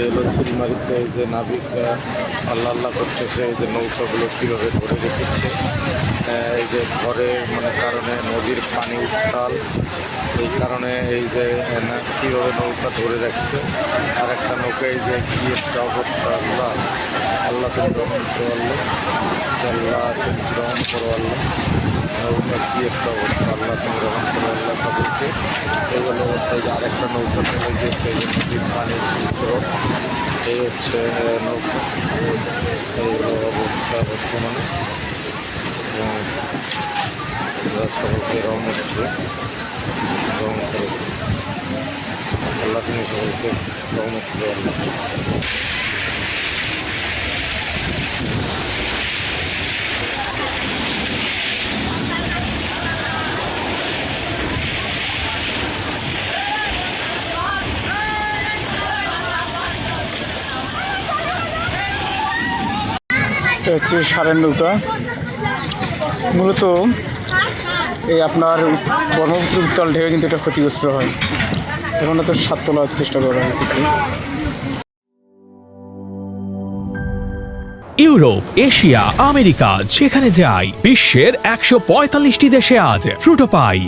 এই হলো চিলমারিতে এই যে নাবিকরা আল্লাহ আল্লাহ করতেছে, এই যে নৌকাগুলো কীভাবে ধরে রেখেছে, এই যে ঝড়ের কারণে নদীর পানি উত্তাল, এই কারণে এই যে কীভাবে নৌকা ধরে রাখছে। আর একটা নৌকা এই যে কী একটা অবস্থা, আল্লাহ আল্লাহ তুমি গ্রহণ করো, আল্লাহ তুমি গ্রহণ করো, আল্লাহ নৌকা কী একটা অবস্থা, আল্লাহ তুমি গ্রহণ করো, আল্লাহ তাদেরকে। এইগুলো অবস্থায় যে আরেকটা নৌকা চলে গিয়েছে, এই যে নদীর পানির স্রোত, এই হচ্ছে নৌকা, এইগুলো অবস্থা বর্তমানে। সকলকে রওনা করছে, রওনা করে আল্লাহ তুমি সকলকে রওনা করে আল্লাহ। এটা হচ্ছে সারের নৌকা। মূলত এই আপনার ব্রহ্মপুত্র উত্তাল ঢেউ কিন্তু এটা ক্ষতিগ্রস্ত হয়। এখন তো সাত তোলার চেষ্টা করা হইতেছে। ইউরোপ, এশিয়া, আমেরিকা যেখানে যাই, বিশ্বের 145টি দেশে আজ ফ্রুটো পাই।